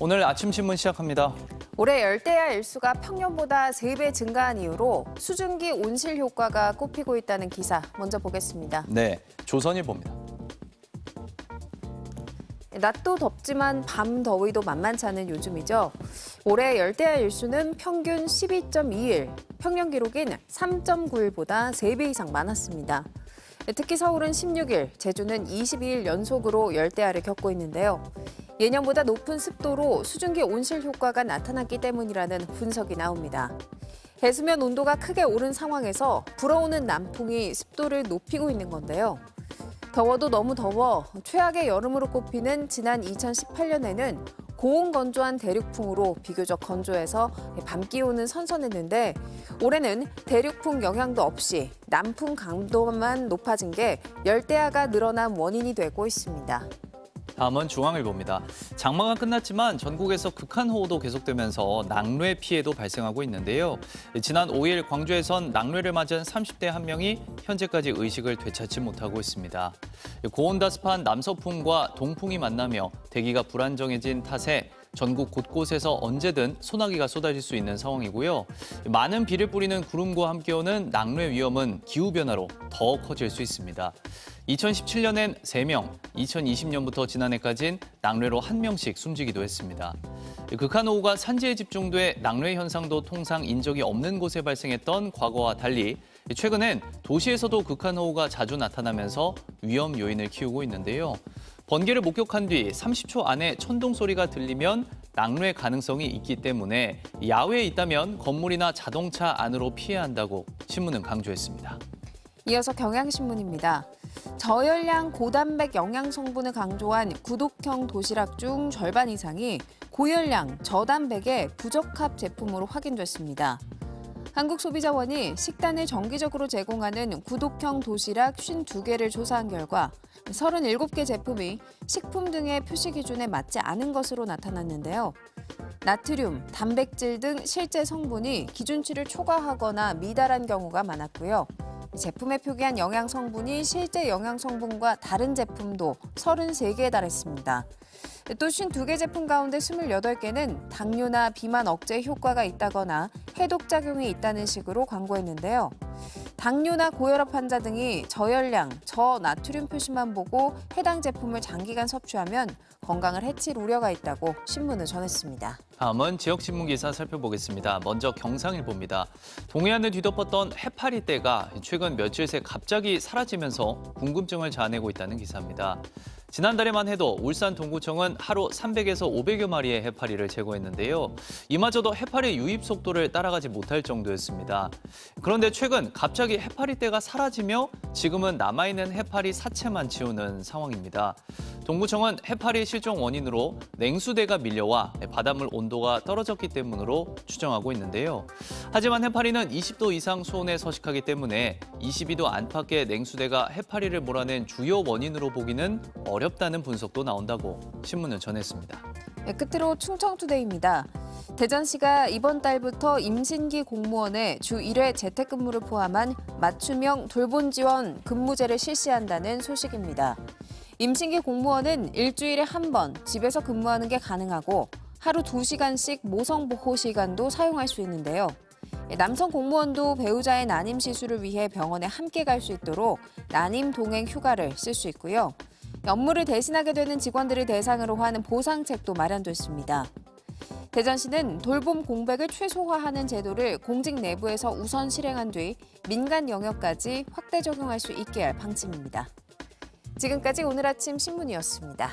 오늘 아침 신문 시작합니다. 올해 열대야 일수가 평년보다 3배 증가한 이유로 수증기 온실 효과가 꼽히고 있다는 기사 먼저 보겠습니다. 네, 조선일보입니다. 낮도 덥지만 밤 더위도 만만치 않은 요즘이죠. 올해 열대야 일수는 평균 12.2일, 평년 기록인 3.9일보다 3배 이상 많았습니다. 특히 서울은 16일, 제주는 22일 연속으로 열대야를 겪고 있는데요. 예년보다 높은 습도로 수증기 온실 효과가 나타났기 때문이라는 분석이 나옵니다. 해수면 온도가 크게 오른 상황에서 불어오는 남풍이 습도를 높이고 있는 건데요. 더워도 너무 더워 최악의 여름으로 꼽히는 지난 2018년에는 고온 건조한 대륙풍으로 비교적 건조해서 밤 기온은 선선했는데 올해는 대륙풍 영향도 없이 남풍 강도만 높아진 게 열대야가 늘어난 원인이 되고 있습니다. 다음은 중앙일보입니다. 장마가 끝났지만 전국에서 극한호우도 계속되면서 낙뢰 피해도 발생하고 있는데요. 지난 5일 광주에선 낙뢰를 맞은 30대 한 명이 현재까지 의식을 되찾지 못하고 있습니다. 고온다습한 남서풍과 동풍이 만나며 대기가 불안정해진 탓에 전국 곳곳에서 언제든 소나기가 쏟아질 수 있는 상황이고요. 많은 비를 뿌리는 구름과 함께 오는 낙뢰 위험은 기후변화로 더 커질 수 있습니다. 2017년엔 3명, 2020년부터 지난해까지는 낙뢰로 1명씩 숨지기도 했습니다. 극한호우가 산지에 집중돼 낙뢰 현상도 통상 인적이 없는 곳에 발생했던 과거와 달리 최근엔 도시에서도 극한호우가 자주 나타나면서 위험 요인을 키우고 있는데요. 번개를 목격한 뒤 30초 안에 천둥 소리가 들리면 낙뢰 가능성이 있기 때문에 야외에 있다면 건물이나 자동차 안으로 피해야 한다고 신문은 강조했습니다. 이어서 경향신문입니다. 저열량 고단백 영양 성분을 강조한 구독형 도시락 중 절반 이상이 고열량 저단백의 부적합 제품으로 확인됐습니다. 한국소비자원이 식단을 정기적으로 제공하는 구독형 도시락 52개를 조사한 결과 37개 제품이 식품 등의 표시 기준에 맞지 않은 것으로 나타났는데요. 나트륨, 단백질 등 실제 성분이 기준치를 초과하거나 미달한 경우가 많았고요. 제품에 표기한 영양 성분이 실제 영양 성분과 다른 제품도 33개에 달했습니다. 또 52개 제품 가운데 28개는 당뇨나 비만 억제 효과가 있다거나 해독 작용이 있다는 식으로 광고했는데요. 당뇨나 고혈압 환자 등이 저열량, 저나트륨 표시만 보고 해당 제품을 장기간 섭취하면 건강을 해칠 우려가 있다고 신문은 전했습니다. 다음은 지역신문 기사 살펴보겠습니다. 먼저 경상일보입니다. 동해안을 뒤덮었던 해파리떼가 최근 며칠 새 갑자기 사라지면서 궁금증을 자아내고 있다는 기사입니다. 지난달에만 해도 울산 동구청은 하루 300에서 500여 마리의 해파리를 제거했는데요. 이마저도 해파리 유입 속도를 따라가지 못할 정도였습니다. 그런데 최근 갑자기 해파리떼가 사라지며 지금은 남아있는 해파리 사체만 치우는 상황입니다. 동구청은 해파리 실종 원인으로 냉수대가 밀려와 바닷물 온도가 떨어졌기 때문으로 추정하고 있는데요. 하지만 해파리는 20도 이상 수온에 서식하기 때문에 22도 안팎의 냉수대가 해파리를 몰아낸 주요 원인으로 보기는 어렵다는 분석도 나온다고 신문은 전했습니다. 끝으로 충청투데이입니다. 대전시가 이번 달부터 임신기 공무원의 주 1회 재택근무를 포함한 맞춤형 돌봄 지원 근무제를 실시한다는 소식입니다. 임신기 공무원은 일주일에 한 번 집에서 근무하는 게 가능하고 하루 2시간씩 모성보호 시간도 사용할 수 있는데요. 남성 공무원도 배우자의 난임 시술을 위해 병원에 함께 갈 수 있도록 난임 동행 휴가를 쓸 수 있고요. 업무를 대신하게 되는 직원들을 대상으로 하는 보상책도 마련됐습니다. 대전시는 돌봄 공백을 최소화하는 제도를 공직 내부에서 우선 실행한 뒤 민간 영역까지 확대 적용할 수 있게 할 방침입니다. 지금까지 오늘 아침 신문이었습니다.